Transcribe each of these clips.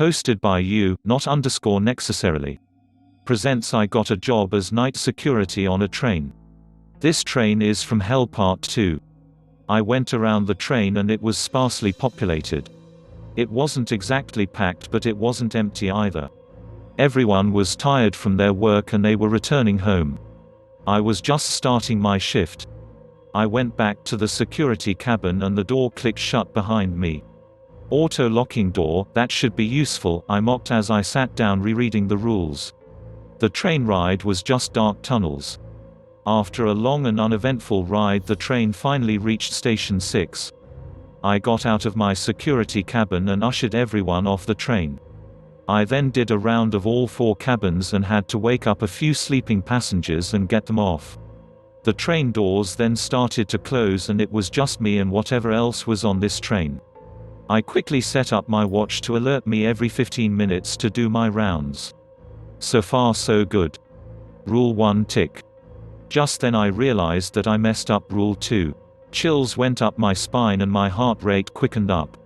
Posted by you, not underscore necessarily. Presents I got a job as night security on a train. This train is from Hell Part 2. I went around the train and it was sparsely populated. It wasn't exactly packed, but it wasn't empty either. Everyone was tired from their work and they were returning home. I was just starting my shift. I went back to the security cabin and the door clicked shut behind me. Auto-locking door, that should be useful, I mocked as I sat down rereading the rules. The train ride was just dark tunnels. After a long and uneventful ride, the train finally reached Station 6. I got out of my security cabin and ushered everyone off the train. I then did a round of all 4 cabins and had to wake up a few sleeping passengers and get them off. The train doors then started to close and it was just me and whatever else was on this train. I quickly set up my watch to alert me every 15 minutes to do my rounds. So far so good. Rule 1 tick. Just then I realized that I messed up Rule 2. Chills went up my spine and my heart rate quickened up.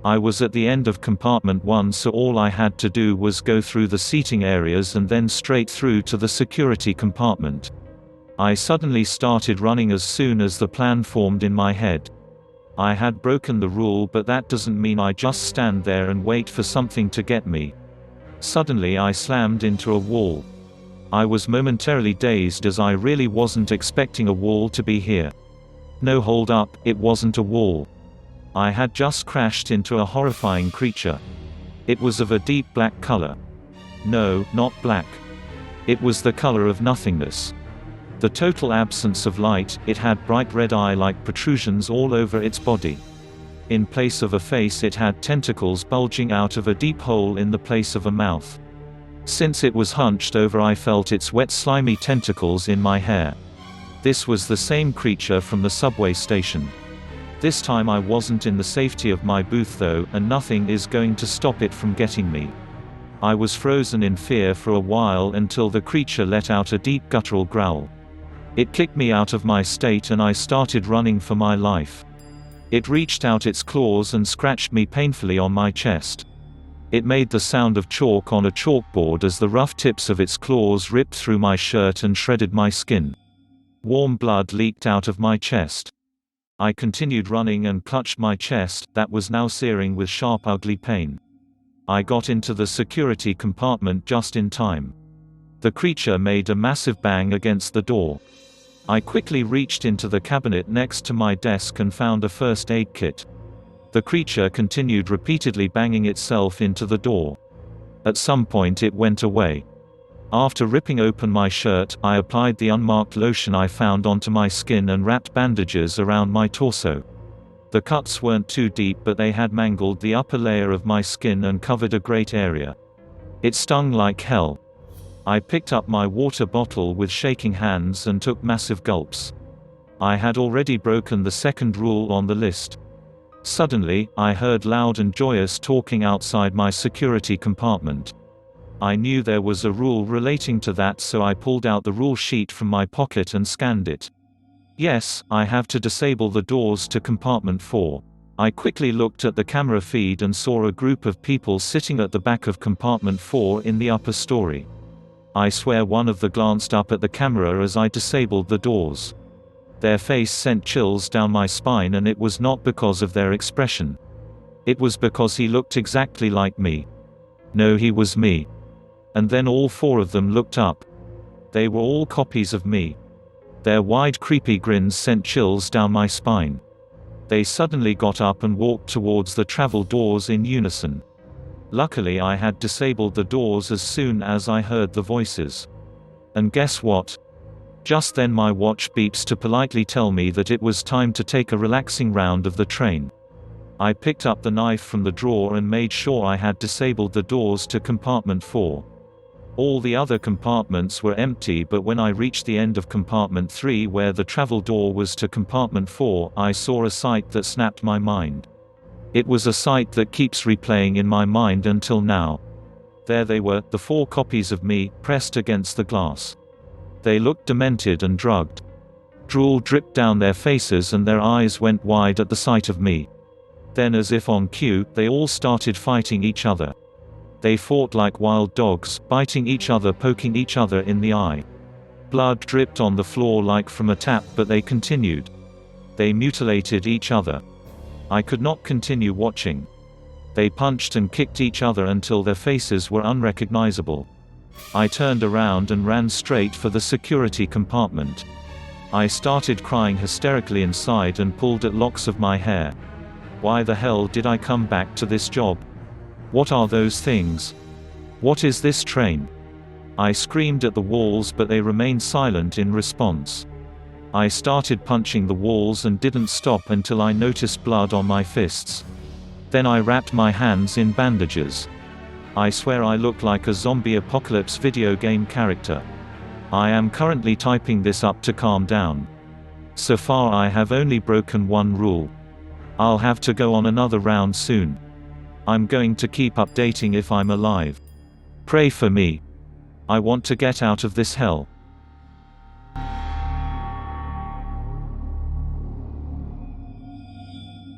I was at the end of compartment 1, so all I had to do was go through the seating areas and then straight through to the security compartment. I suddenly started running as soon as the plan formed in my head. I had broken the rule, but that doesn't mean I just stand there and wait for something to get me. Suddenly I slammed into a wall. I was momentarily dazed as I really wasn't expecting a wall to be here. No, hold up, it wasn't a wall. I had just crashed into a horrifying creature. It was of a deep black color. No, not black. It was the color of nothingness. The total absence of light. It had bright red eye-like protrusions all over its body. In place of a face, it had tentacles bulging out of a deep hole in the place of a mouth. Since it was hunched over, I felt its wet slimy tentacles in my hair. This was the same creature from the subway station. This time I wasn't in the safety of my booth though, and nothing is going to stop it from getting me. I was frozen in fear for a while until the creature let out a deep guttural growl. It kicked me out of my state and I started running for my life. It reached out its claws and scratched me painfully on my chest. It made the sound of chalk on a chalkboard as the rough tips of its claws ripped through my shirt and shredded my skin. Warm blood leaked out of my chest. I continued running and clutched my chest, that was now searing with sharp ugly pain. I got into the security compartment just in time. The creature made a massive bang against the door. I quickly reached into the cabinet next to my desk and found a first aid kit. The creature continued repeatedly banging itself into the door. At some point it went away. After ripping open my shirt, I applied the unmarked lotion I found onto my skin and wrapped bandages around my torso. The cuts weren't too deep, but they had mangled the upper layer of my skin and covered a great area. It stung like hell. I picked up my water bottle with shaking hands and took massive gulps. I had already broken the second rule on the list. Suddenly, I heard loud and joyous talking outside my security compartment. I knew there was a rule relating to that, so I pulled out the rule sheet from my pocket and scanned it. Yes, I have to disable the doors to compartment 4. I quickly looked at the camera feed and saw a group of people sitting at the back of compartment 4 in the upper story. I swear one of them glanced up at the camera as I disabled the doors. Their face sent chills down my spine, and it was not because of their expression. It was because he looked exactly like me. No, he was me. And then all 4 of them looked up. They were all copies of me. Their wide creepy grins sent chills down my spine. They suddenly got up and walked towards the travel doors in unison. Luckily I had disabled the doors as soon as I heard the voices. And guess what? Just then my watch beeps to politely tell me that it was time to take a relaxing round of the train. I picked up the knife from the drawer and made sure I had disabled the doors to compartment 4. All the other compartments were empty, but when I reached the end of compartment 3 where the travel door was to compartment 4, I saw a sight that snapped my mind. It was a sight that keeps replaying in my mind until now. There they were, the 4 copies of me, pressed against the glass. They looked demented and drugged. Drool dripped down their faces and their eyes went wide at the sight of me. Then, as if on cue, they all started fighting each other. They fought like wild dogs, biting each other, poking each other in the eye. Blood dripped on the floor like from a tap, but they continued. They mutilated each other. I could not continue watching. They punched and kicked each other until their faces were unrecognizable. I turned around and ran straight for the security compartment. I started crying hysterically inside and pulled at locks of my hair. Why the hell did I come back to this job? What are those things? What is this train? I screamed at the walls, but they remained silent in response. I started punching the walls and didn't stop until I noticed blood on my fists. Then I wrapped my hands in bandages. I swear I look like a zombie apocalypse video game character. I am currently typing this up to calm down. So far I have only broken one rule. I'll have to go on another round soon. I'm going to keep updating if I'm alive. Pray for me. I want to get out of this hell.